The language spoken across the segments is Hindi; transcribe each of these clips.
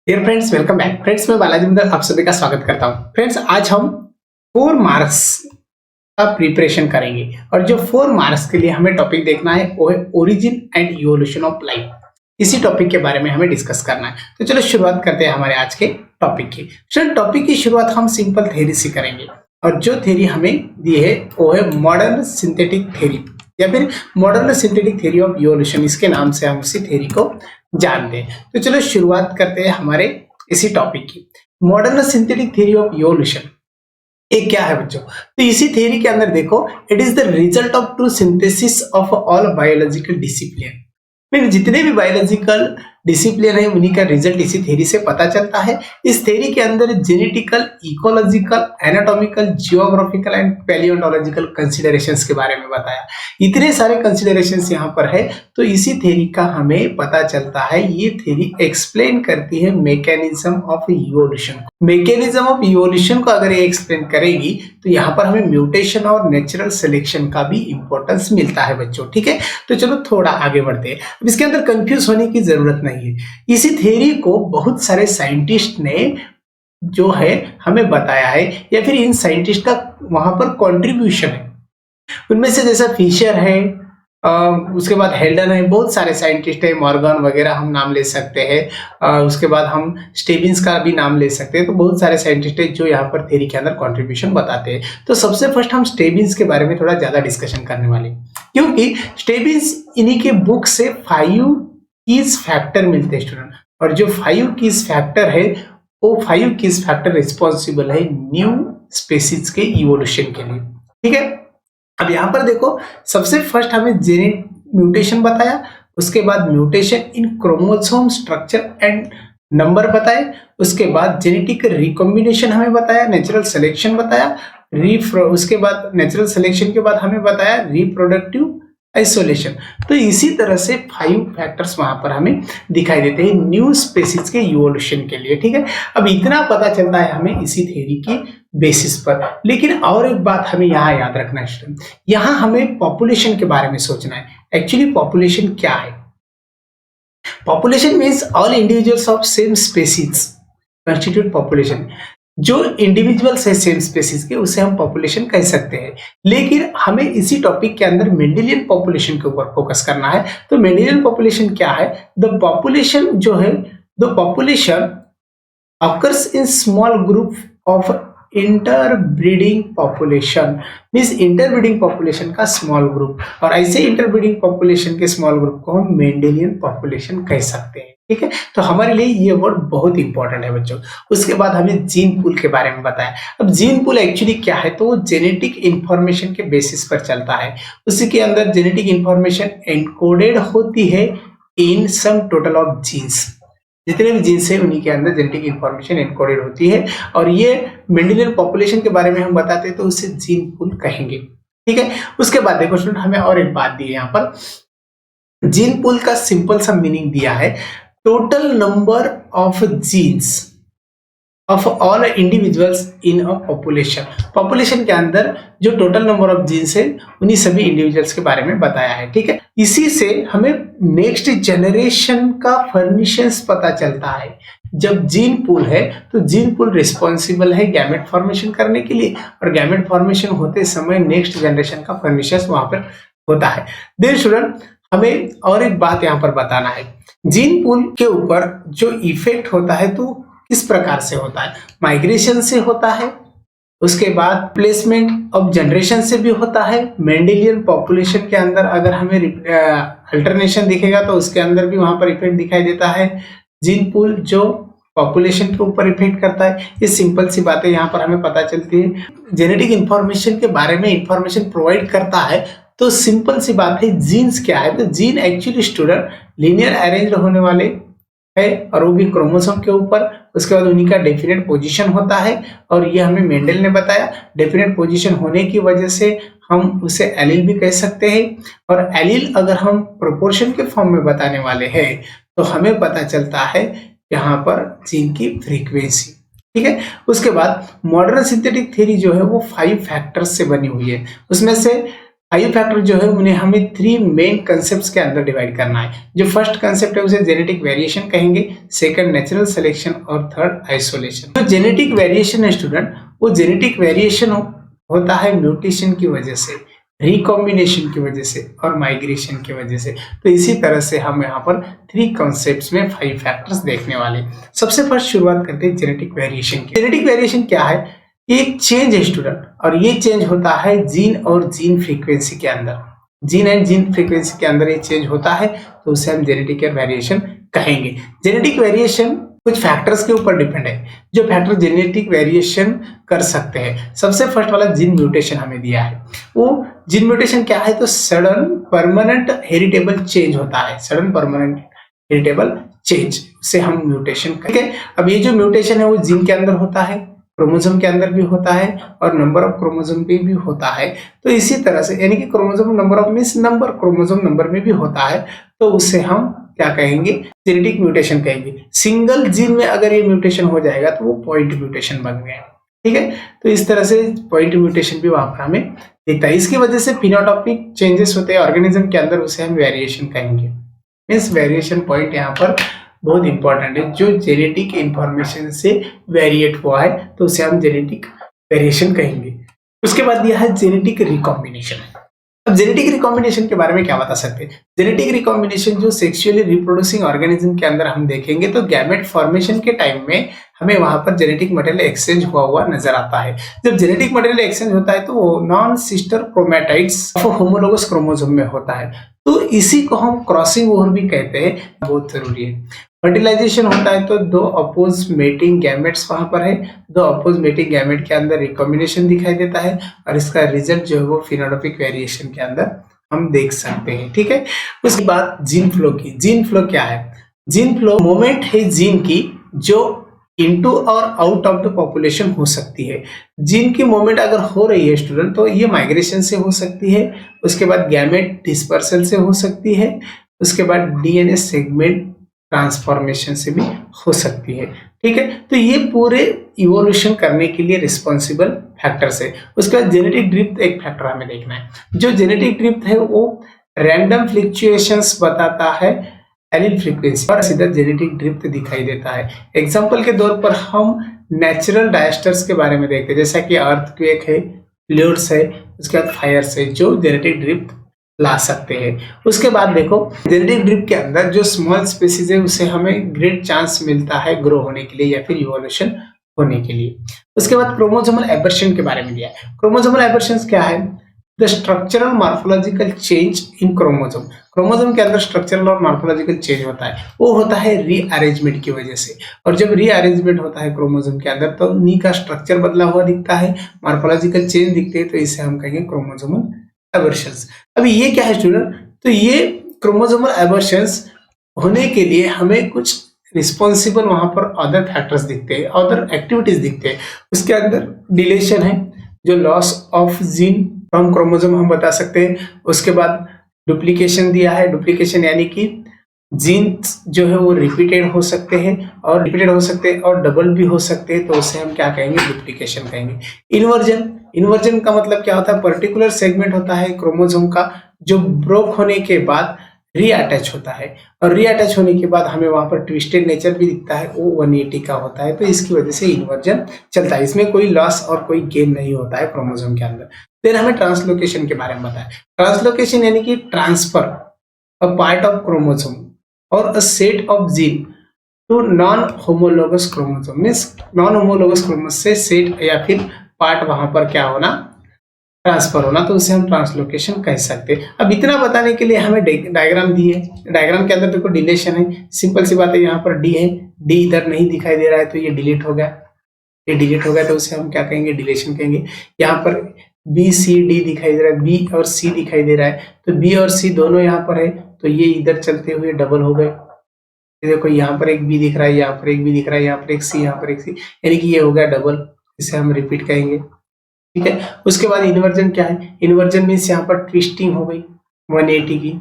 Dear friends, welcome back. Friends, मैं बालाजी मंदर आप सभी का स्वागत करता हूं। फ्रेंड्स, आज हम 4 मार्क्स का प्रिपरेशन करेंगे और जो 4 मार्क्स के लिए हमें टॉपिक देखना है वो है origin and evolution of life. इसी टॉपिक के बारे में हमें डिस्कस करना है। तो चलो शुरुआत करते हैं हमारे आज के टॉपिक की। चलो टॉपिक की शुरुआत हम सिंपल थ्योरी से करेंगे और जो थ्योरी हमें दी है वो है मॉडर्न सिंथेटिक थ्योरी या फिर modern synthetic theory of evolution. इसके नाम से हम उसी थ्योरी को जानते हैं। तो चलो शुरुआत करते हैं हमारे इसी टॉपिक की। Modern synthetic theory of evolution ये क्या है बच्चों? तो इसी थ्योरी के अंदर देखो, it is the result of true synthesis of all biological discipline. फिर जितने भी बायोलॉजिकल डिसिप्लिन है उन्हीं का रिजल्ट इसी थ्योरी से पता चलता है। इस थ्योरी के अंदर genetical, ecological, anatomical, geographical and palaeontological considerations के बारे में बताया। इतने सारे कंसीडरेशंस यहाँ पर है, तो इसी थ्योरी का हमें पता चलता है। ये थ्योरी एक्सप्लेन करती है mechanism of evolution. Mechanism of evolution को अगर ये एक्सप्लेन करेगी तो यहाँ पर हमें म्यूटेशन और नेचुरल सिलेक्शन का भी इंपॉर्टेंस मिलता है बच्चों। ठीक है, तो चलो थोड़ा आगे बढ़ते हैं। अब इसके अंदर कंफ्यूज होने की जरूरत नहीं है। इसी थ्योरी को बहुत सारे साइंटिस्ट ने जो है हमें बताया है या फिर इन साइंटिस्ट का वहां पर कंट्रीब्यूशन है। उनमें से जैसा फिशर है, उसके बाद हेल्डन है, बहुत सारे साइंटिस्ट है, मॉर्गन वगैरह हम नाम ले सकते हैं। उसके बाद हम स्टेबिंस का भी नाम ले सकते हैं। तो बहुत सारे साइंटिस्ट है जो यहाँ पर थ्योरी के अंदर कंट्रीब्यूशन बताते हैं। तो सबसे फर्स्ट हम स्टेबिंस के बारे में थोड़ा ज्यादा डिस्कशन करने वाले, क्योंकि स्टेबिंस इन्हीं के बुक से 5 कीज फैक्टर मिलते हैं स्टूडेंट, और जो 5 कीज फैक्टर है वो 5 कीज फैक्टर रिस्पॉन्सिबल है न्यू स्पेसीज के इवोल्यूशन के लिए। ठीक है, अब यहां पर देखो, सबसे फर्स्ट हमें जेनेटिक म्यूटेशन बताया, उसके बाद mutation in chromosome structure and number बताए, उसके बाद जेनेटिक रिकॉम्बिनेशन हमें बताया, नेचुरल सिलेक्शन बताया, उसके बाद नेचुरल सिलेक्शन के बाद हमें बताया रिप्रोडक्टिव आइसोलेशन। तो इसी तरह से 5 फैक्टर्स वहां पर हमें दिखाई देते हैं न्यू स्पेसीज के इवोल्यूशन के लिए। ठीक है, अब इतना पता चलता है हमें इसी थ्योरी की बेसिस पर। लेकिन और एक बात हमें यहाँ याद रखना है स्टूडेंट, यहाँ हमें पॉपुलेशन के बारे में सोचना है। एक्चुअली पॉपुलेशन क्या है? Population means all individuals of same species constitute population. जो इंडिविजुअल्स है सेम स्पेसीज के उसे हम पॉपुलेशन कह सकते हैं। लेकिन हमें इसी टॉपिक के अंदर मेंडेलियन पॉपुलेशन के ऊपर फोकस करना है। तो मेंडेलियन पॉपुलेशन क्या है? द पॉपुलेशन जो है, the population occurs in small group of interbreeding population. Means interbreeding population का स्मॉल ग्रुप, और ऐसे इंटरब्रीडिंग पॉपुलेशन के स्मॉल ग्रुप को हम मेंडेलियन पॉपुलेशन कह सकते हैं। ठीक है, तो हमारे लिए ये वर्ड बहुत इंपॉर्टेंट है बच्चों। उसके बाद हमें जीन पूल के बारे में बताया। अब जीन पूल एक्चुअली क्या है? तो वो जेनेटिक इंफॉर्मेशन के बेसिस पर चलता है। उसी के अंदर जेनेटिक इंफॉर्मेशन एनकोडेड होती है इन सम टोटल ऑफ जीन्स। जितने भी जीन्स है उन्हीं के अंदर जेनेटिक इंफॉर्मेशन एनकोडेड होती है, और ये मेंडेलियन पॉपुलेशन के बारे में हम बताते हैं तो उसे जीन पूल कहेंगे। ठीक है, उसके बाद देखो स्टूडेंट, हमें और एक बात दी है यहाँ पर। जीन पूल का सिंपल सा मीनिंग दिया है, total number of jeans of all individuals in a population. Population के अंदर जो टोटल नंबर ऑफ जीन्स है उन्हीं सभी इंडिविजुअल्स के बारे में बताया है। ठीक है, इसी से हमें नेक्स्ट जनरेशन का फॉर्मेशंस पता चलता है। जब जीन पूल है तो जीन पूल रिस्पॉन्सिबल है गैमेट फॉर्मेशन करने के लिए, और गैमेट फॉर्मेशन होते समय नेक्स्ट जनरेशन का फॉर्मेशंस वहां पर होता है। देन स्टूडेंट, हमें और एक बात यहाँ पर बताना है। जीन पूल के ऊपर जो इफेक्ट होता है तो किस प्रकार से होता है? माइग्रेशन से होता है, उसके बाद प्लेसमेंट ऑफ जनरेशन से भी होता है। मेंडेलियन पॉपुलेशन के अंदर अगर हमें अल्टरनेशन दिखेगा तो उसके अंदर भी वहां पर इफेक्ट दिखाई देता है। जीन पूल जो पॉपुलेशन के ऊपर इफेक्ट करता है, ये सिंपल सी बातें यहाँ पर हमें पता चलती है। जेनेटिक इंफॉर्मेशन के बारे में इंफॉर्मेशन प्रोवाइड करता है, तो सिंपल सी बात है जीन्स क्या है? तो gene actually student linear arrange होने वाले है, और वो भी क्रोमोसोम के ऊपर। उसके बाद उन्हीं का डेफिनेट पोजीशन होता है, और ये हमें मेंडल ने बताया। डेफिनेट पोजीशन होने की वजह से हम उसे एलील भी कह सकते हैं, और एलील अगर हम प्रोपोर्शन के फॉर्म में बताने वाले हैं तो हमें पता चलता है यहाँ पर जीन की फ्रीक्वेंसी। ठीक है, उसके बाद मॉडर्न सिंथेटिक थ्योरी जो है वो 5 फैक्टर्स से बनी हुई है। उसमें से 5 फैक्टर जो है उन्हें हमें 3 मेन कंसेप्ट्स के अंदर डिवाइड करना है। जो फर्स्ट कंसेप्ट है उसे जेनेटिक वेरिएशन कहेंगे, सेकंड नेचुरल सिलेक्शन और थर्ड आइसोलेशन। जो जेनेटिक वेरिएशन है स्टूडेंट, वो जेनेटिक वेरिएशन होता है म्यूटेशन की वजह से, रिकॉम्बिनेशन की वजह से और माइग्रेशन की वजह से। तो इसी तरह से हम यहाँ पर 3 कॉन्सेप्ट्स में 5 फैक्टर्स देखने वाले। सबसे फर्स्ट शुरुआत करते हैं जेनेटिक वेरिएशन की। जेनेटिक वेरिएशन क्या है? ये एक चेंज है स्टूडेंट, और ये चेंज होता है जीन और जीन फ्रीक्वेंसी के अंदर। जीन एंड जीन फ्रीक्वेंसी के अंदर ये चेंज होता है, तो उसे हम जेनेटिक वेरिएशन कहेंगे। जेनेटिक वेरिएशन कुछ फैक्टर्स के ऊपर डिपेंड है, जो फैक्टर जेनेटिक वेरिएशन कर सकते हैं। सबसे फर्स्ट वाला जीन म्यूटेशन हमें दिया है। वो जीन म्यूटेशन क्या है? तो सडन परमानेंट हेरिटेबल चेंज होता है। सडन परमानेंट हेरिटेबल चेंज से हम म्यूटेशन करेंगे। अब ये जो म्यूटेशन है वो जीन के अंदर होता है, क्रोमोसोम के अंदर भी होता है और नंबर ऑफ क्रोमोसोम पे भी होता है। तो इसी तरह से यानी कि chromosome number of means number, chromosome number में भी होता है, तो उससे हम क्या कहेंगे? जेनेटिक म्यूटेशन कहेंगे। सिंगल जीन में अगर ये म्यूटेशन हो जाएगा तो वो पॉइंट म्यूटेशन बन गया। ठीक है, तो इस तरह से पॉइंट म्यूटेशन भी वहां पर हमें दिखता है। इसकी वजह से फिनोटाइपिक चेंजेस होते हैं ऑर्गेनिज्म के अंदर, उसे हम वेरिएशन कहेंगे। मींस वेरिएशन पॉइंट यहाँ पर बहुत इंपॉर्टेंट है। जो जेनेटिक इंफॉर्मेशन से वेरिएट हुआ है तो उसे हम जेनेटिक वेरिएशन कहेंगे। उसके बाद दिया है जेनेटिक रिकॉम्बिनेशन। अब जेनेटिक रिकॉम्बिनेशन के बारे में क्या बता सकते हैं? जेनेटिक रिकॉम्बिनेशन जो सेक्सुअली रिप्रोड्यूसिंग ऑर्गेनिज्म के अंदर हम देखेंगे तो गैमेट फॉर्मेशन के टाइम में हमें वहां पर जेनेटिक मटेरियल एक्सचेंज हुआ नजर आता है। जब जेनेटिक मटेरियल एक्सचेंज होता है तो वो non sister chromatids of homologous chromosome में होता है, तो इसी को हम क्रॉसिंग ओवर भी कहते हैं। बहुत जरूरी है। फर्टिलाइजेशन होता है तो 2 अपोज मेटिंग गैमेट्स वहां पर है। 2 अपोज मेटिंग गैमेट के अंदर रिकॉम्बिनेशन दिखाई देता है और इसका रिजल्ट जो है वो फिनोटाइपिक वेरिएशन के अंदर हम देख सकते हैं। ठीक है, उसके बाद जीन फ्लो की। जीन फ्लो क्या है? जीन फ्लो मूवमेंट है जीन की जो इनटू और आउट ऑफ द पॉपुलेशन हो सकती है। जीन की मूवमेंट अगर हो रही है स्टूडेंट तो ये माइग्रेशन से हो सकती है, उसके बाद गैमेट डिस्पर्सल से हो सकती है, उसके बाद डीएनए सेगमेंट ट्रांसफॉर्मेशन से भी हो सकती है। ठीक है, तो ये पूरे इवोल्यूशन करने के लिए रिस्पॉन्सिबल फैक्टर्स है। उसके बाद जेनेटिक ड्रिफ्ट एक फैक्टर हमें देखना है। जो जेनेटिक ड्रिफ्ट है वो रैंडम फ्लक्चुएशंस बताता है एलील फ्रीक्वेंसी, और सीधा जेनेटिक ड्रिफ्ट दिखाई देता है। एग्जांपल के तौर पर हम नेचुरल डायस्टर्स के बारे में देखते हैं, जैसा कि अर्थक्वेक है, फ्लूड्स है, उसके बाद फायर्स है, जो जेनेटिक ड्रिफ्ट ला सकते हैं। उसके बाद देखो जेनेटिक ड्रिफ्ट के अंदर जो स्मॉल स्पीसीज है उसे हमें ग्रेट चांस मिलता है ग्रो होने के लिए या फिर इवोल्यूशन होने के लिए। उसके बाद क्रोमोसोमल एबर्शन के बारे में दिया है। क्रोमोसोमल एबर्शन क्या है? The structural morphological change in chromosome. Chromosome के अंदर स्ट्रक्चरल और मॉर्फोलॉजिकल चेंज होता है, वो होता है रीअरेंजमेंट की वजह से। और जब रीअरेंजमेंट होता है क्रोमोसोम के अंदर तो उन्हीं का स्ट्रक्चर बदला हुआ दिखता है, मॉर्फोलॉजिकल चेंज दिखते हैं, तो इसे हम कहेंगे क्रोमोसोमल एबर्शंस। अभी ये क्या है स्टूडेंट? तो ये क्रोमोसोमल एबर्शंस होने के लिए हमें कुछ रिस्पॉन्सिबल वहां पर अदर फैक्टर्स दिखते हैं, अदर एक्टिविटीज दिखते हैं। उसके अंदर डिलेशन है, जो loss of gene from chromosome हम बता सकते हैं। उसके बाद डुप्लीकेशन दिया है। डुप्लीकेशन यानी कि जीन्स जो है वो रिपीटेड हो सकते हैं और डबल भी हो सकते हैं, तो उसे हम क्या कहेंगे? डुप्लीकेशन कहेंगे। इन्वर्जन, इन्वर्जन का मतलब क्या होता है? पर्टिकुलर सेगमेंट होता है क्रोमोसोम का जो ब्रोक होने के बाद रीअटैच होता है, और रीअटैच होने के बाद हमें वहां पर ट्विस्टेड नेचर भी दिखता है, वो 180 का होता है, तो इसकी वजह से इन्वर्जन चलता है। इसमें कोई लॉस और कोई गेन नहीं होता है क्रोमोसोम के अंदर। फिर हमें ट्रांसलोकेशन के बारे में बताया। ट्रांसलोकेशन यानी कि transfer a part of chromosome और a set of gene to non homologous chromosome. Means non homologous chromosome से सेट या फिर पार्ट वहां पर क्या होना? ट्रांसफर होना, तो उसे हम ट्रांसलोकेशन कह सकते हैं। अब इतना बताने के लिए हमें डायग्राम दी है। डायग्राम के अंदर देखो डिलेशन है, सिंपल सी बात है। यहाँ पर डी है, डी इधर नहीं दिखाई दे रहा है तो ये डिलीट हो गया। ये डिलीट हो गया तो उसे हम क्या कहेंगे? डिलेशन कहेंगे। यहाँ पर बी सी डी दिखाई दे रहा है, बी और सी दिखाई दे रहा है, तो बी और सी दोनों यहाँ पर है, तो ये इधर चलते हुए डबल हो गए। देखो यहाँ पर एक बी दिख रहा है, यहाँ पर एक बी दिख रहा है, यहाँ पर एक सी, यहाँ पर एक सी, यानी कि ये हो गया डबल। इसे हम रिपीट कहेंगे। ठीक है, उसके बाद इन्वर्जन क्या है? इन्वर्जन मीन्स यहाँ पर ट्विस्टिंग हो गई 180 की,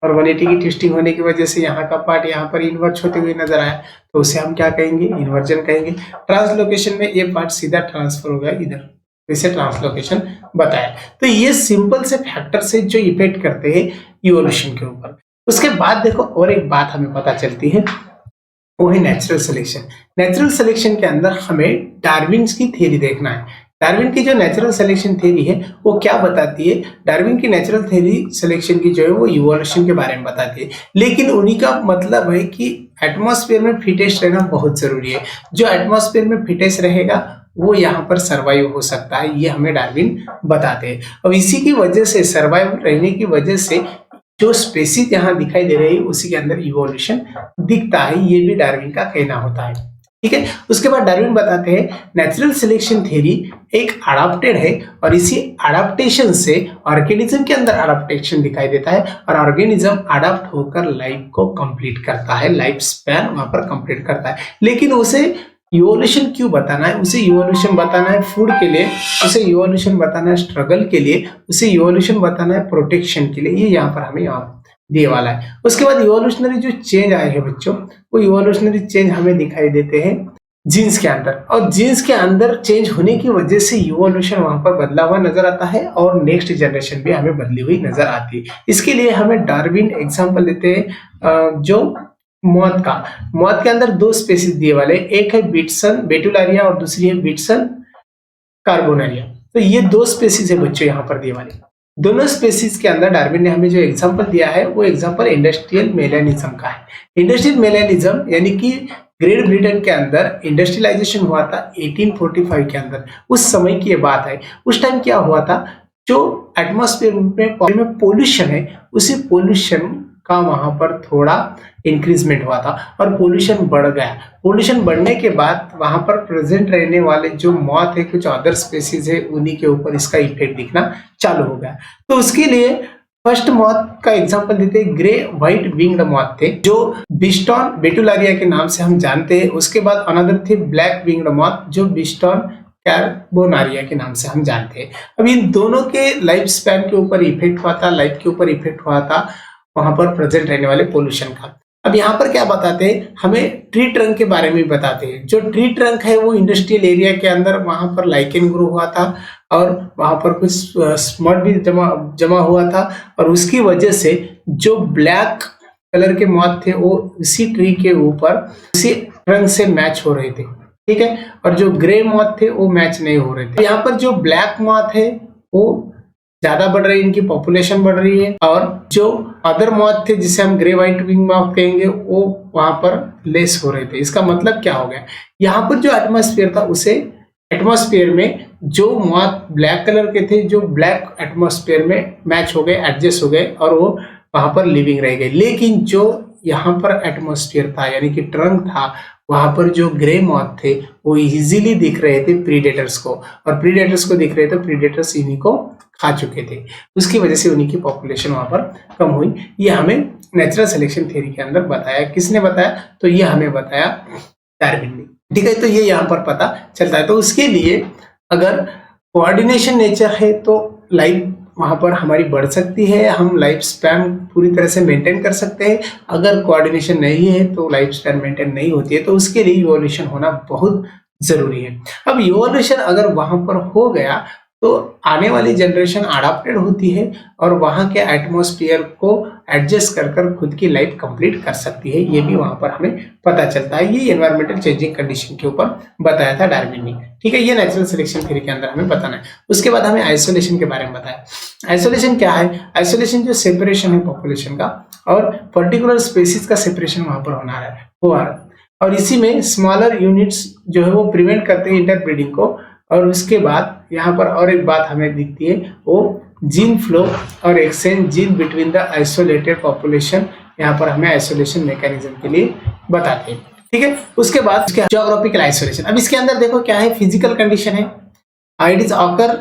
और 180 की ट्विस्टिंग होने की वजह से यहाँ का पार्ट यहाँ पर इन्वर्ज होते हुए नजर आया, तो उसे हम क्या कहेंगे? इन्वर्जन कहेंगे। ट्रांसलोकेशन में ये पार्ट सीधा ट्रांसफर हो गया इधर, इसे ट्रांसलोकेशन बताया। तो ये सिंपल से फैक्टर से जो इफेक्ट करते हैं इवोल्यूशन के ऊपर। उसके बाद देखो और एक बात हमें पता चलती है, वो है नेचुरल सिलेक्शन। नेचुरल सिलेक्शन के अंदर हमें डार्विन की थ्योरी देखना है। डार्विन की जो नेचुरल सिलेक्शन थ्योरी है वो क्या बताती है? डार्विन की नेचुरल थ्योरी सिलेक्शन की जो है वो इवोल्यूशन के बारे में बताती है, लेकिन उन्हीं का मतलब है कि एटमॉस्फेयर में फिटेस्ट रहना बहुत जरूरी है। जो एटमॉस्फेयर में फिटेस्ट रहेगा वो यहाँ पर सर्वाइव हो सकता है, ये हमें डार्विन बताते हैं। और इसी की वजह से, सर्वाइव रहने की वजह से जो स्पेसीज यहाँ दिखाई दे रही है उसी के अंदर इवोल्यूशन दिखता है, ये भी डार्विन का कहना होता है। ठीक है, उसके बाद डार्विन बताते हैं नेचुरल सिलेक्शन थ्योरी एक अडाप्टेड है और इसी अडाप्टेशन से ऑर्गेनिज्म के अंदर अडाप्टेशन दिखाई देता है और ऑर्गेनिज्म अडाप्ट होकर लाइफ को कंप्लीट करता है, लाइफ स्पैन वहां पर कंप्लीट करता है। लेकिन उसे इवोल्यूशन क्यों बताना है? उसे इवोल्यूशन बताना है फूड के लिए, उसे इवोल्यूशन बताना है स्ट्रगल के लिए, उसे इवोल्यूशन बताना है प्रोटेक्शन के लिए। ये यहाँ पर हमें यहाँ दिए वाला है। उसके बाद इवोल्यूशनरी जो चेंज आए हैं बच्चों, वो इवोल्यूशनरी चेंज हमें दिखाई देते हैं जीन्स के अंदर, और जीन्स के अंदर चेंज होने की वजह से इवोल्यूशन वहां पर बदला हुआ नजर आता है और नेक्स्ट जनरेशन भी हमें बदली हुई नजर आती है। इसके लिए हमें डार्विन एग्जाम्पल देते हैं जो मौत के अंदर दो स्पेसीज दिए वाले, एक है बिटसन बेटुलारिया और दूसरी है बिटसन कार्बोनारिया। तो ये दो स्पेसीज है बच्चों यहाँ पर दिए वाले। दोनों स्पेसीज के अंदर डार्विन ने हमें जो एग्जांपल दिया है वो एग्जांपल इंडस्ट्रियल मेलानिज्म का है। इंडस्ट्रियल मेलानिज्म यानी कि ग्रेट ब्रिटेन के अंदर इंडस्ट्रियलाइजेशन हुआ था 1845 के अंदर। उस समय की ये बात है। उस टाइम क्या हुआ था, जो एटमॉस्फेयर में पोल्यूशन है उसी पोल्यूशन का वहां पर थोड़ा इंक्रीजमेंट हुआ था और पोल्यूशन बढ़ गया। पोल्यूशन बढ़ने के बाद वहां पर प्रेजेंट रहने वाले जो मौत है, कुछ अदर स्पेसीज है, उन्हीं के ऊपर इसका इफेक्ट दिखना चालू हो गया। तो उसके लिए फर्स्ट मौत का एग्जांपल देते हैं, ग्रे व्हाइट विंग्ड मौत थे जो बिस्टॉन बेटुलारिया के नाम से हम जानते हैं। उसके बाद अनदर थे ब्लैक विंग्ड मौत जो बिस्टॉन कार्बोनारिया के नाम से हम जानते हैं। अब इन दोनों के लाइफ स्पैन के ऊपर इफेक्ट हुआ था, लाइफ के ऊपर इफेक्ट हुआ था वहां पर प्रेजेंट रहने वाले पोल्यूशन का। अब यहाँ पर क्या बताते हैं, हमें ट्री ट्रंक के बारे में बताते हैं। जो ट्री ट्रंक है वो इंडस्ट्रियल एरिया के अंदर वहां पर लाइकेन ग्रो हुआ था और वहां पर कुछ स्मट भी जमा हुआ था और उसकी वजह से जो ब्लैक कलर के मॉथ थे वो उसी ट्री के ऊपर उसी ट्रंक से मैच हो रहे थे। ठीक है, और जो ग्रे मॉथ थे वो मैच नहीं हो रहे थे। यहाँ पर जो ब्लैक मॉथ है वो ज्यादा बढ़ रही है, इनकी पॉपुलेशन बढ़ रही है, और जो अदर मॉथ थे जिसे हम ग्रे व्हाइट विंग मॉथ कहेंगे वो वहां पर लेस हो रहे थे। इसका मतलब क्या हो गया, यहाँ पर जो एटमॉस्फेयर था उसे एटमॉस्फेयर में जो मॉथ ब्लैक कलर के थे जो ब्लैक एटमॉस्फेयर में मैच हो गए, एडजस्ट हो गए और वो वहां पर लिविंग रह गए। लेकिन जो यहाँ पर एटमॉस्फेयर था यानी कि ट्रंक था, वहां पर जो ग्रे मॉथ थे वो इजीली दिख रहे थे प्रीडेटर्स को, और प्रीडेटर्स को दिख रहे थे, प्रीडेटर्स इन्हीं को खा चुके थे। उसकी वजह से उन्हीं की पॉपुलेशन वहां पर कम हुई। ये हमें नेचुरल सिलेक्शन थ्योरी के अंदर बताया। किसने बताया? तो ये हमें बताया डार्विन ने। ठीक है, तो ये यहाँ पर पता चलता है। तो उसके लिए अगर कोऑर्डिनेशन नेचर है तो लाइफ वहां पर हमारी बढ़ सकती है, हम लाइफ स्पैन पूरी तरह से मेंटेन कर सकते हैं। अगर कोऑर्डिनेशन नहीं है तो लाइफ स्पैन मेंटेन नहीं होती है। तो उसके लिए इवोल्यूशन होना बहुत जरूरी है। अब इवोल्यूशन अगर वहां पर हो गया तो आने वाली जनरेशन अडॉप्टेड होती है और वहां के एटमॉस्फेयर को एडजस्ट कर कर खुद की लाइफ कंप्लीट कर सकती है। ये भी वहां पर हमें पता चलता है। ये एनवायरमेंटल चेंजिंग कंडीशन के ऊपर बताया था डार्विन ने। ठीक है, ये नेचुरल सिलेक्शन थ्योरी के अंदर हमें बताना है। उसके बाद हमें आइसोलेशन के बारे में बताया। आइसोलेशन क्या है? आइसोलेशन जो सेपरेशन है पॉपुलेशन का और पर्टिकुलर स्पेसीज का सेपरेशन वहां पर होना है और इसी में स्मॉलर यूनिट्स जो है वो प्रिवेंट करते हैं इंटरब्रीडिंग को। और उसके बाद यहाँ पर और एक बात हमें दिखती है, वो जीन फ्लो और exchange gene between the isolated population यहाँ पर हमें आइसोलेशन मैकेनिज्म के लिए बताते हैं। ठीक है, उसके बाद ज्योग्राफिकल आइसोलेशन। अब इसके अंदर देखो क्या है, फिजिकल कंडीशन है। It is occur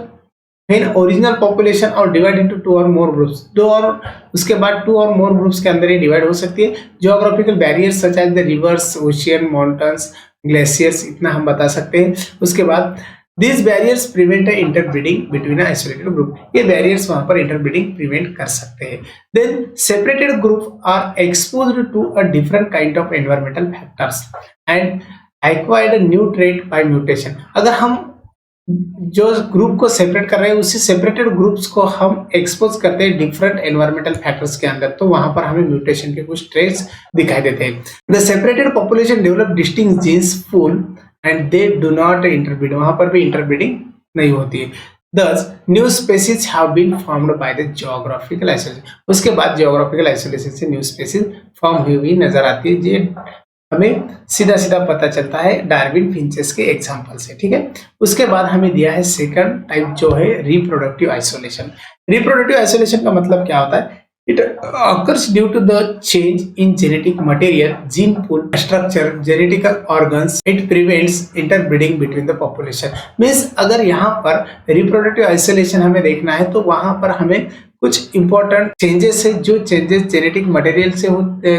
when original population और डिवाइड इनटू टू और मोर ग्रुप्स। दो और उसके बाद टू और मोर ग्रुप्स के अंदर ये डिवाइड हो सकती है। Geographical barriers such as the rivers, ocean, mountains, glaciers, इतना हम बता सकते हैं। उसके बाद These barriers prevent interbreeding between an isolated group. ये barriers वहां पर interbreeding prevent कर सकते हैं। Then separated groups are exposed to a different kind of environmental factors and acquired a new trait by mutation. अगर हम जो ग्रुप को सेपरेट कर रहे हैं उसी सेपरेटेड ग्रुप्स को हम एक्सपोज करते हैं डिफरेंट एनवायरमेंटल फैक्टर्स के अंदर, तो वहां पर हमें म्यूटेशन के कुछ ट्रेट्स दिखाई देते हैं। The separated population develop distinct genes pool and they do not interbreed, वहां पर भी इंटरब्रीडिंग नहीं होती है। Thus, new species have been formed by the geographical isolation. उसके बाद geographical isolation से new species फॉर्म हुई हुई नजर आती है। ये हमें सीधा सीधा पता चलता है डार्विन फिंचेस के एग्जाम्पल से, ठीक है। उसके बाद हमें दिया है सेकंड टाइप जो है रिप्रोडक्टिव आइसोलेशन। रिप्रोडक्टिव आइसोलेशन का मतलब क्या होता है? It occurs due to the change in genetic material, gene pool, structure, genetical organs. It prevents interbreeding between the population. Means अगर यहाँ पर reproductive isolation हमें देखना है तो वहाँ पर हमें कुछ important changes है, जो changes genetic material से होते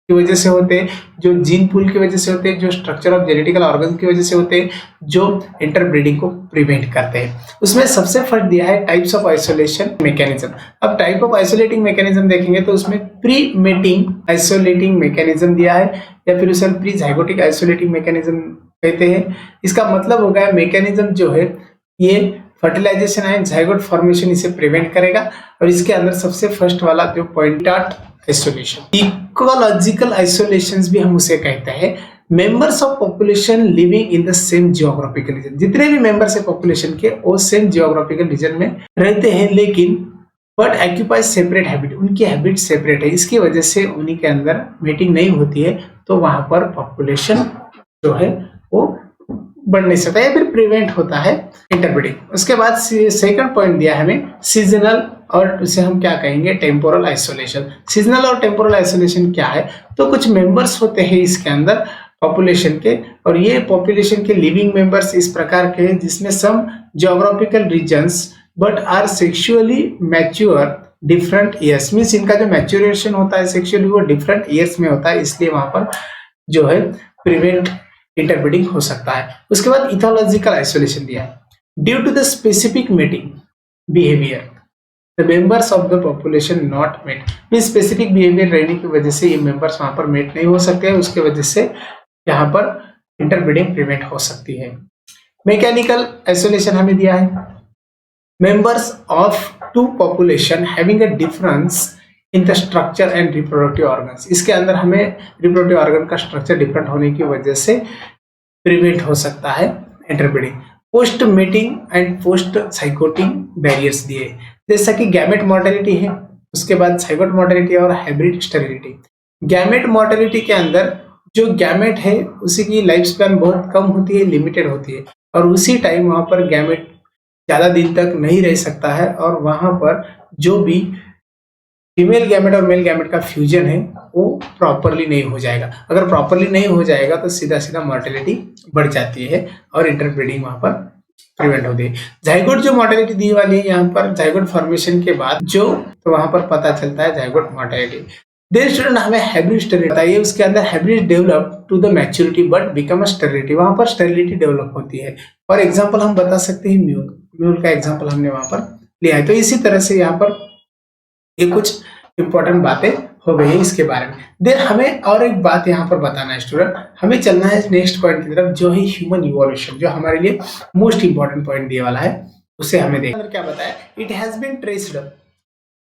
की वजह से होते हैं, जो जीन पूल की वजह से होते हैं, जो स्ट्रक्चर ऑफ जेनेटिकल ऑर्गन की वजह से होते हैं, जो इंटरब्रीडिंग को प्रिवेंट करते हैं। उसमें सबसे फर्स्ट दिया है टाइप्स ऑफ आइसोलेशन मैकेनिज्म। अब टाइप ऑफ आइसोलेटिंग मैकेनिज्म देखेंगे तो उसमें प्री मेटिंग आइसोलेटिंग मैकेनिज्म दिया है, या फिर उसे प्री जाइगोटिक आइसोलेटिंग मैकेनिज्म कहते हैं। इसका मतलब हो गया मैकेनिज्म जो है ये फर्टिलाइजेशन एंड जाइगोट फॉर्मेशन इसे प्रिवेंट करेगा। और इसके अंदर सबसे फर्स्ट वाला जो पॉइंट आइसोलेशन, इकोलॉजिकल आइसोलेशंस भी हम उसे कहते हैं। Members of population living in the same geographical region, जितने भी मेंबर्स है पॉपुलेशन के वो सेम जियोग्राफिकल रीजन में रहते हैं, लेकिन बट ऑक्यूपाई सेपरेट हैबिट, उनकी हैबिट सेपरेट है, इसकी वजह से उन्हीं के अंदर मीटिंग नहीं होती है, तो वहां पर पॉपुलेशन जो है वो बढ़ नहीं सकता या फिर प्रिवेंट होता है इंटरब्रीडिंग। उसके बाद सेकंड पॉइंट दिया है हमें सीजनल, और उसे हम क्या कहेंगे टेम्पोरल आइसोलेशन। सीजनल और टेम्पोरल आइसोलेशन क्या है? तो कुछ मेंबर्स होते हैं इसके अंदर पॉपुलेशन के, और ये पॉपुलेशन के लिविंग मेंबर्स इस प्रकार के हैं जिसमें सम geographical regions but are sexually mature different years. Means इनका जो मैच्योरेशन होता है सेक्सुअली वो डिफरेंट ईयर्स में होता है, इसलिए वहां पर जो है प्रिवेंट इंटरब्रीडिंग हो सकता है। उसके बाद इथोलॉजिकल आइसोलेशन दिया है। Due to the specific mating behaviour the members of the population not mate, means specific behaviour रहने की वजह से ये मेंबर्स वहां पर मेट नहीं हो सकते हैं, उसके वजह से यहाँ पर इंटरब्रीडिंग प्रिवेंट हो सकती है। मैकेनिकल आइसोलेशन हमें दिया है। Members of two population having a difference in the structure and reproductive organs, इसके अंदर हमें रिप्रोडक्टिव ऑर्गन का स्ट्रक्चर डिफरेंट होने की वजह से प्रिवेंट हो सकता है interbreeding. Post mating and post zygotic barriers दिए, जैसा कि गैमेट मोर्टेलिटी है, उसके बाद साइकोट मोर्टेलिटी और हाइब्रिड स्टेरिलिटी। गैमेट मोर्टेलिटी के अंदर जो गैमेट है उसी की लाइफ स्पैन बहुत कम होती है, लिमिटेड होती है, और उसी टाइम वहां पर गैमेट ज्यादा दिन तक नहीं रह सकता है, और वहां पर जो भी फीमेल गैमेट और मेल गैमेट का फ्यूजन है वो प्रॉपरली नहीं हो जाएगा। अगर प्रॉपरली नहीं हो जाएगा तो सीधा सीधा मोर्टेलिटी बढ़ जाती है और इंटरब्रीडिंग वहां पर प्रिवेंट होती है। जाइगोट जो मोर्टेलिटी दी वाली है यहाँ पर जाइगोट फॉर्मेशन के बाद जो, तो वहां पर पता चलता है जाइगोट मोर्टेलिटी। देयर स्टूडेंट हमें हाइब्रिड स्टेरिलिटी बताइए, उसके अंदर hybrid develop to the maturity but become a sterility, वहां पर स्टेरिलिटी डेवलप होती है। और एग्जांपल हम बता सकते हैं म्यूल का एग्जांपल हमने वहां पर लिया है। तो इसी तरह से यहाँ पर ये कुछ इंपॉर्टेंट बातें हो गई है इसके बारे में। देन हमें और एक बात यहाँ पर बताना है स्टूडेंट, हमें चलना है नेक्स्ट पॉइंट की तरफ जो है ह्यूमन इवोल्यूशन, जो हमारे लिए मोस्ट इंपॉर्टेंट पॉइंट दिए वाला है, उसे हमें देखना। क्या बताया? It has been traced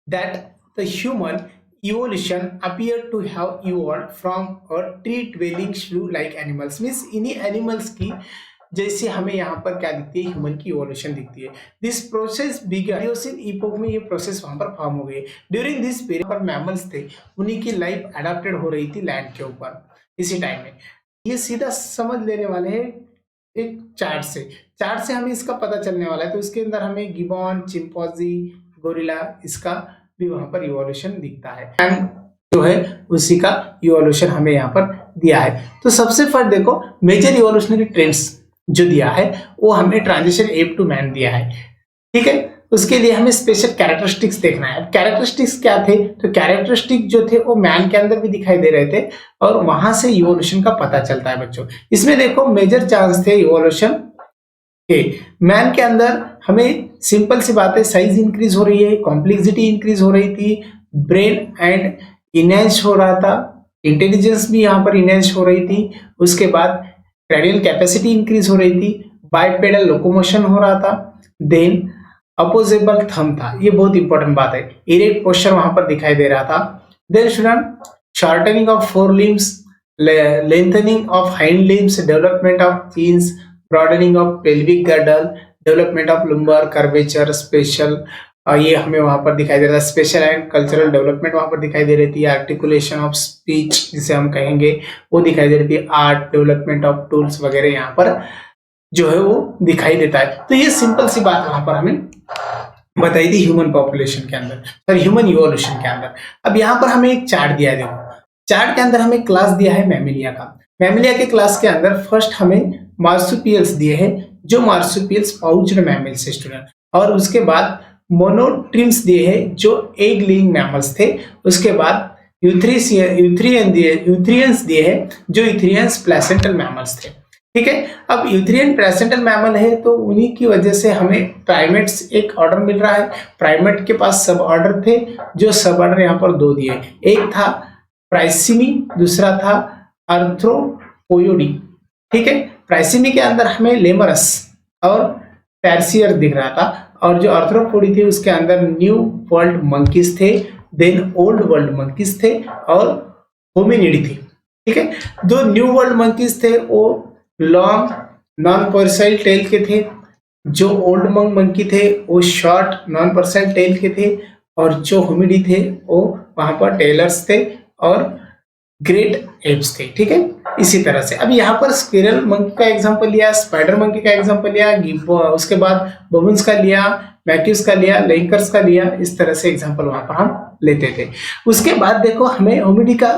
that the human evolution appear to have evolved from a tree dwelling shrew like animals, means इन्हीं एनिमल्स की जैसे हमें यहाँ पर क्या दिखती है, ह्यूमन की इवोल्यूशन दिखती है। दिस प्रोसेस बिगन इपोक में ये प्रोसेस वहां पर फॉर्म हो गई। ड्यूरिंग दिस पीरियड पर मैमल्स थे, उन्हीं की लाइफ अडेप्टेड हो रही थी लैंड के ऊपर इसी टाइम में। ये सीधा समझ लेने वाले हैं एक चार्ट से हमें इसका पता चलने वाला है। तो इसके अंदर हमें गिबॉन, चिंपैंजी, गोरिल्ला, इसका भी वहां पर इवोल्यूशन दिखता है, एंड जो है उसी का इवोल्यूशन हमें यहाँ पर दिया है। तो सबसे फर्स्ट देखो मेजर इवोल्यूशनरी ट्रेंड्स जो दिया है वो हमें ट्रांजिशन एप टू मैन दिया है, ठीक है। उसके लिए हमें स्पेशल कैरेक्टरिस्टिक्स देखना है। कैरेक्टरिस्टिक्स क्या थे? तो कैरेक्टरिस्टिक जो थे वो मैन के अंदर भी दिखाई दे रहे थे, और वहां से इवोल्यूशन का पता चलता है बच्चों। इसमें देखो मेजर चांस थे इवोल्यूशन के। मैन के अंदर हमें सिंपल सी बात है, साइज इंक्रीज हो रही है, कॉम्प्लेक्सिटी इंक्रीज हो रही थी, ब्रेन एंड इनहेंस हो रहा था, इंटेलिजेंस भी यहाँ पर इनहेंस हो रही थी। उसके बाद क्रेनियल कैपेसिटी इंक्रीज हो रही थी, बाइपेडल लोकोमोशन हो रहा था, देन अपोजेबल थंब था, ये बहुत इंपॉर्टेंट बात है, इरेक्ट पोस्चर वहां पर दिखाई दे रहा था। Then student shortening of fore limbs, lengthening of hind limbs, development of chins, broadening of pelvic girdle, development of lumbar curvature, special ये हमें वहां पर दिखाई दे रहा है, स्पेशल एंड कल्चरल डेवलपमेंट वहां पर दिखाई दे रही थी, आर्टिकुलेशन ऑफ स्पीच जिसे हम कहेंगे वो दिखाई दे रही थी, आर्ट डेवलपमेंट ऑफ टूल्स वगैरह यहाँ पर जो है वो दिखाई देता है। तो ये सिंपल सी बात वहां पर हमें बताई थी ह्यूमन पॉपुलेशन के अंदर, सॉरी ह्यूमन इवोल्यूशन के अंदर। अब यहाँ पर हमें एक चार्ट दिया है, देखो चार्ट के अंदर हमें क्लास दिया है मैमिलिया का। मैमिलिया के क्लास के अंदर फर्स्ट हमें मार्सुपियल्स दिए हैं, जो मार्सुपियल्स पाउच्ड मैमल्स है स्टूडेंट, और उसके बाद मोनोट्रिम्स दिए हैं जो एग लेइंग मैमल्स थे, उसके बाद यूथ्रियंस दिए हैं जो यूथ्रियंस प्लेसेंटल मैमल्स थे। ठीक है, अब यूथ्रियन प्लेसेंटल मैमल है तो उन्हीं की वजह से हमें प्राइमेट्स एक ऑर्डर मिल रहा है। प्राइमेट के पास सब ऑर्डर थे, जो सब ऑर्डर यहाँ पर दो दिए, एक था प्राइसिमी, दूसरा था आर्थ्रोपोइडी। ठीक है, प्राइसिमी के अंदर हमें लेमरस और पैरसियर दिख रहा था, और जो आर्थ्रोपोडी थे उसके अंदर न्यू वर्ल्ड मंकीज थे, देन ओल्ड वर्ल्ड मंकीज थे और होमिनिड थे। ठीक है, जो न्यू वर्ल्ड मंकीज थे वो लॉन्ग नॉन पर्साइल टेल के थे, जो ओल्ड मंकी थे वो शॉर्ट नॉन पर्साइल टेल के थे, और जो होमिडी थे वो वहां पर टेलर्स थे और ग्रेट एप्स थे। ठीक है, इसी तरह से अब यहाँ पर स्क्विरल मंकी का एग्जांपल लिया, स्पाइडर मंकी का एग्जांपल लिया, उसके बाद बबून्स का लिया, मैक्यूस का लिया, लेंकर्स का लिया, इस तरह से एग्जांपल वहां पर हम लेते थे। उसके बाद देखो हमें होमिडी का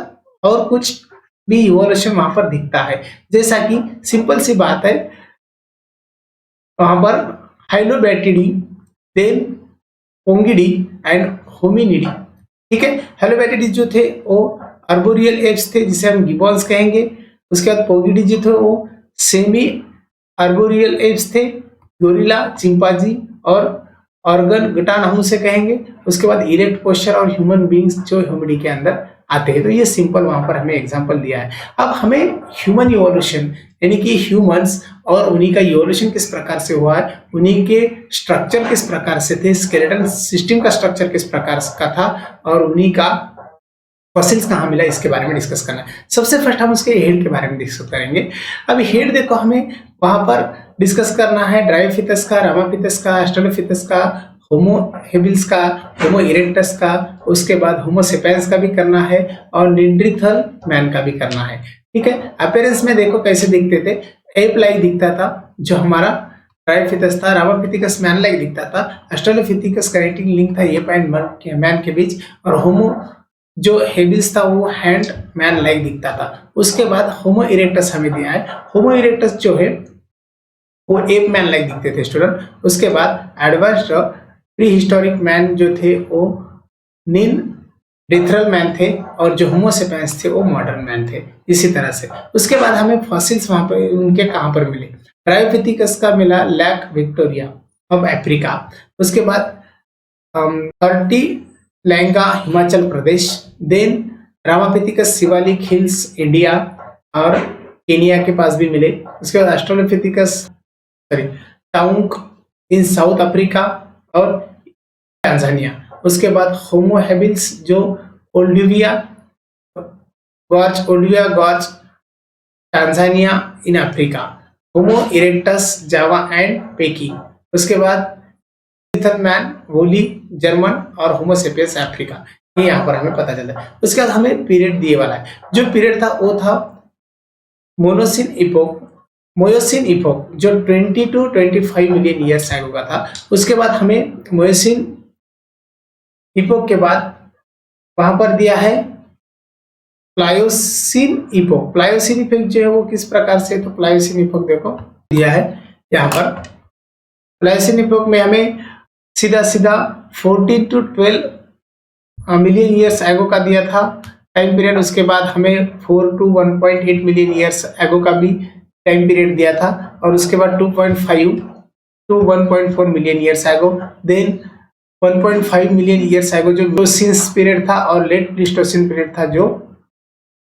और कुछ भी इवोल्यूशन वहां पर दिखता है, जैसा कि सिंपल सी बात है वहां पर हाइलोबैटिडी, देन पोंगिडी एंड होमिनिडी। ठीक है, हाइलोबैटिडी जो थे वो अर्बोरियल एप्स थे जिसे हम गिबॉन्स कहेंगे, उसके बाद पोंगिडी जो थे वो सेमी अर्बोरियल एप्स थे, गोरिल्ला, चिंपांजी और ऑर्गन गटान हम उसे कहेंगे। उसके बाद इरेक्ट पोस्चर और ह्यूमन बींग्स जो ह्यूमिडी के अंदर आते हैं। तो ये सिंपल वहां पर हमें एग्जांपल दिया है। अब हमें ह्यूमन इवोल्यूशन यानी कि ह्यूमंस और उन्हीं का इवोल्यूशन किस प्रकार से हुआ है, उन्हीं के स्ट्रक्चर किस प्रकार से थे, स्केलेटल सिस्टम का स्ट्रक्चर किस प्रकार का था, और उन्हीं का फॉसिल्स कहाँ मिला, इसके बारे में डिस्कस करना है। सबसे फर्स्ट हम उसके हेड के बारे में डिस्कस करेंगे। अब हेड देखो हमें वहां पर डिस्कस करना है ड्रायोफिथस का, रामाफिथस का, एस्ट्रेलोफिथस का, होमो हेबिल्स का, होमो इरेक्टस का, उसके बाद होमो सेपियंस का भी करना है और निएंडरथाल मैन का भी करना है। ठीक है, अपीयरेंस में देखो कैसे दिखते थे, एप लाइक दिखता था जो हमारा ड्रायोफिथस था, रामाफिथिकस मैन लाइक दिखता था, एस्ट्रेलोफिथिकस कनेक्टिंग लिंक था एप एंड मैन के बीच, और होमो जो हेबिल्स था वो हैंड मैन लाइक दिखता था। उसके बाद होमो इरेक्टस हमें दिया है, होमो इरेक्टस जो है वो एप मैन लाइक दिखते थे स्टूडेंट। उसके बाद एडवांस्ड प्री हिस्टोरिक मैन जो थे वो निएंडरथाल मैन थे, और जो होमो सेपियंस थे वो मॉडर्न मैन थे, इसी तरह से। उसके बाद हमें फॉसिल्स वहां पर उनके कहां पर मिले, ड्रायोफिथिकस का मिला लेक विक्टोरिया ऑफ अफ्रीका, उसके बाद कर्टी लैंगा Himachal Pradesh, then Ramapithecus Shivalik hills India और केनिया के पास भी मिले। उसके बाद Australopithecus Taung in South Africa और टांजानिया। उसके बाद होमो हेबिल्स जो Olduvai gorge Tanzania in Africa, Homo erectus Java and Peking. उसके बाद मैन वोली जर्मन और होमो सेपियंस अफ्रीका, ये यहाँ पर हमें पता चलता है। उसके बाद हमें पीरियड दिए वाला है, जो पीरियड था वो था मोयोसिन इपोक जो 20 to 25 मिलियन ईयर्स आगो का था। उसके बाद हमें मोयोसिन इपोक के बाद वहां पर दिया है प्लायोसिन इपोक। प्लायोसिन इपोक जो है वो किस प्रकार से, तो प्लायोसिन इपोक देखो दिया है यहाँ पर। प्लायोसिन इपोक में हमें सीधा 14 to 12 मिलियन ईयर्स एगो का दिया था टाइम पीरियड। उसके बाद हमें 4 to 1.8 मिलियन ईयर्स एगो का भी टाइम पीरियड दिया था, और उसके बाद 2.5 to 1.4 million years ago, then 1.5 million years ago जो प्लीस्टोसिन पीरियड था, और लेट प्लीस्टोसिन पीरियड था जो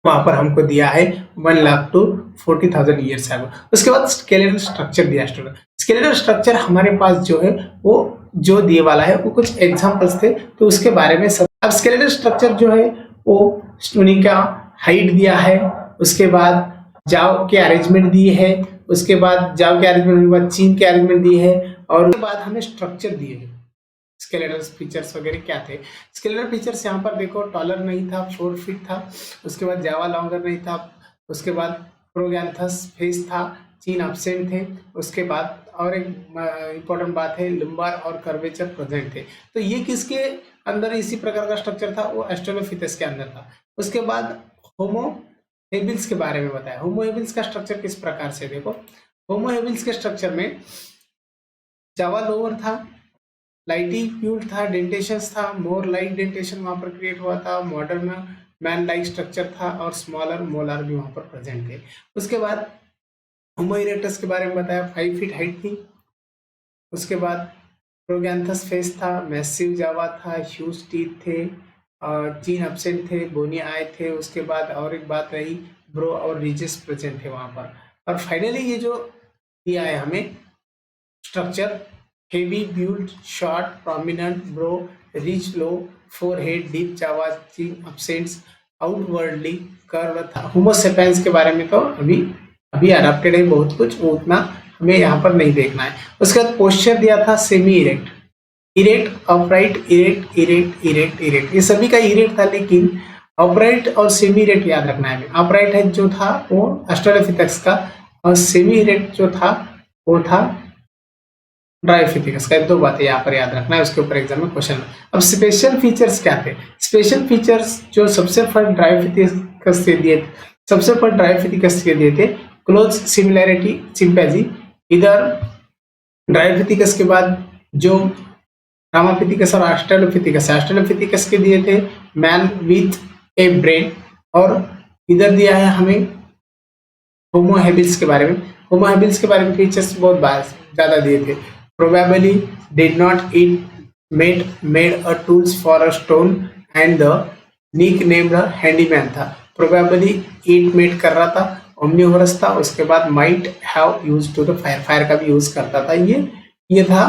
वहां पर हमको दिया है 1 लाख टू 40,000 ईयर्स एगो। उसके बाद स्केलेटल स्ट्रक्चर दिया स्टूडेंट। स्केलेटल स्ट्रक्चर हमारे पास जो है वो जो दिए वाला है वो कुछ एग्जांपल्स थे, तो उसके बारे में सब। अब स्केलेटल स्ट्रक्चर जो है वो उन्हीं का हाइट दिया है, उसके बाद जाव के अरेंजमेंट दिए है, उसके बाद जाव के अरेंजमेंट के बाद चीन के अरेंजमेंट दिए है, और उसके बाद हमें स्ट्रक्चर दिए है। स्केलेटल फीचर्स वगैरह क्या थे? स्केलेटल फीचर्स यहाँ पर देखो, टॉलर नहीं था, 4 फीट था, उसके बाद जावा लॉन्गर नहीं था, उसके बाद प्रोगैंथस फेस था, चीन एब्सेंट थे, उसके बाद और एक इम्पोर्टेंट बात है लंबार और कर्वेचर प्रेजेंट थे। तो ये किसके अंदर इसी प्रकार का स्ट्रक्चर था? वो ऑस्ट्रेलोपिथेकस के अंदर था। उसके बाद होमो हेबिल्स के बारे में बताया। होमो हेबिल्स का स्ट्रक्चर किस प्रकार से? देखो, होमो हेबिल्स के स्ट्रक्चर में जावा लोअर था, लाइटी प्यूल था, डेंटेशंस था, मोर लाइक डेंटेशन वहां पर क्रिएट हुआ था, मॉडर्न मैन लाइक स्ट्रक्चर था, और स्मॉलर मोलार भी वहां पर प्रेजेंट थे। उसके बाद होमो इरेक्टस के बारे में बताया, 5 फीट हाइट थी। उसके बाद प्रोगैंथस फेस था, मैसिव जावा था, ह्यूज टीथ थे, चीन एब्सेंट थे, बोनी आए थे। उसके बाद और एक बात रही, ब्रो और रिजेस प्रेजेंट थे वहां पर। और फाइनली ये जो दिया है हमें structure, heavy build, short, prominent, brow, ridge low, forehead, deep jaw, chin absent, outwardly curve था। होमो सेपियंस के बारे में तो अभी अडॉप्टेड है बहुत कुछ, वो उतना हमें यहाँ पर नहीं देखना है। उसके बाद पोस्चर दिया था semi erect, erect, upright, erect, erect, erect, erect, ये सभी का इरेक्ट था, लेकिन अपराइट और सेमी इरेक्ट याद रखना है। अपराइट है जो था वो ऑस्ट्रेलोपिथेकस का, और सेमी इरेक्ट जो था वो था ड्रायोपिथेकस का। दो बातें यहाँ पर याद रखना है, उसके ऊपर एग्जाम में क्वेश्चन। अब स्पेशल फीचर्स क्या थे? स्पेशल फीचर्स जो सबसे फर्स्ट ड्रायोपिथेकस से दिए थे, क्लोज सिमिलैरिटी चिंपैंजी। इधर ड्रायोपिथेकस के बाद जो रामापिथिकस और ऑस्ट्रेलोपिथेकस के दिए थे मैन विथ ए ब्रेन, और इधर दिया है हमें होमो हेबिल्स के बारे में। होमो हेबिल्स के बारे में फीचर्स बहुत ज्यादा दिए थे। Probably did not eat made a tools for a stone and the nicknamed handyman था। Probably eat made कर रहा था, omnivorous था, उसके बाद might have used to the fire का भी यूज करता था। ये था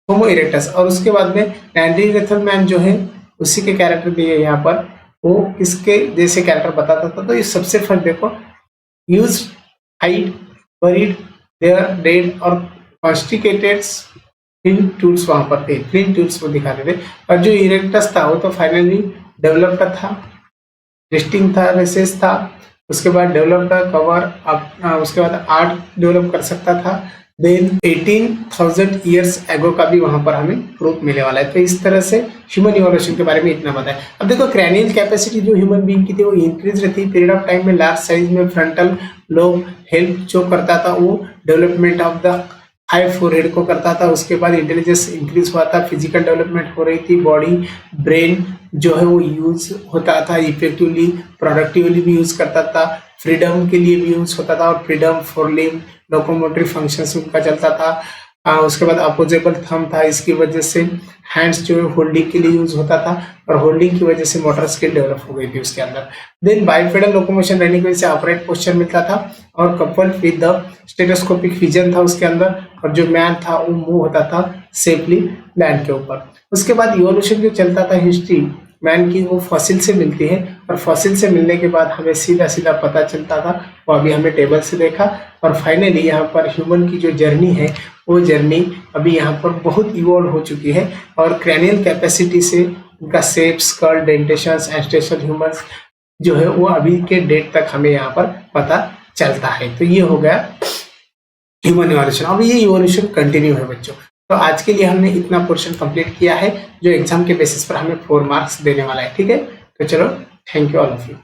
होमो इरेक्टस। और उसके बाद में नेanderthal मैन जो है उसी के कैरेक्टर दिए यहाँ पर, वो इसके जैसे कैरेक्टर बताता था। तो ये सबसे फर्स्ट देखो, use hide, buried, there, dead और कॉन्स्टिकेटेड फ्लिंट टूल्स वहां पर थे, फ्लिंट टूल्स को दिखाते थे। और जो इरेक्टस था वो तो फाइनली डेवलप्ड था, रेस्टिंग था, रेसेस था, उसके बाद डेवलप्ड कवर, उसके बाद आर्ट डेवलप कर सकता था। देन 18,000 ईयर्स एगो का भी वहां पर हमें प्रूफ मिलने वाला है। तो इस तरह से ह्यूमन इवोल्यूशन के बारे में इतना बताया। अब देखो, क्रैनियल कैपेसिटी जो ह्यूमन बीइंग की थी वो इंक्रीज रहती है पीरियड ऑफ टाइम में। लार्ज साइज में फ्रंटल लोब हेल्प जो करता था वो development of the high forehead को करता था। उसके बाद इंटेलिजेंस इंक्रीज हुआ था, फिजिकल डेवलपमेंट हो रही थी, बॉडी ब्रेन जो है वो यूज होता था इफेक्टिवली, प्रोडक्टिवली भी यूज करता था, फ्रीडम के लिए भी यूज होता था, और freedom for live, locomotory functions उनका चलता था। उसके बाद अपोजेबल थंब था, इसकी वजह से हैंड्स जो है होल्डिंग के लिए यूज होता था, और होल्डिंग की वजह से मोटर स्किल डेवलप हो गई थी उसके अंदर। देन बाइपेडल लोकोमोशन रहने की वजह से अपराइट पोस्चर मिलता था, और कपल्ड विद द स्टेटोस्कोपिक विजन था उसके अंदर, और जो मैन था वो मूव होता था सेफली लैंड के ऊपर। उसके बाद इवोल्यूशन जो चलता था हिस्ट्री मैन की, वो फॉसिल से मिलती है, और फॉसिल से मिलने के बाद हमें सीधा सीधा पता चलता था, वो अभी हमें टेबल से देखा। और फाइनली यहाँ पर ह्यूमन की जो जर्नी है वो जर्नी अभी यहाँ पर बहुत इवॉल्व हो चुकी है, और क्रैनियल कैपेसिटी से उनका शेप, स्कल, डेंटेशंस, एंस्टेशनल ह्यूमंस जो है वो अभी के डेट तक हमें यहाँ पर पता चलता है। तो ये हो गया ह्यूमन इवोल्यूशन। अब ये इवोल्यूशन कंटिन्यू है बच्चों। तो आज के लिए हमने इतना पोर्शन कंप्लीट किया है जो एग्जाम के बेसिस पर हमें 4 मार्क्स देने वाला है। ठीक है, तो चलो, thank you all of you.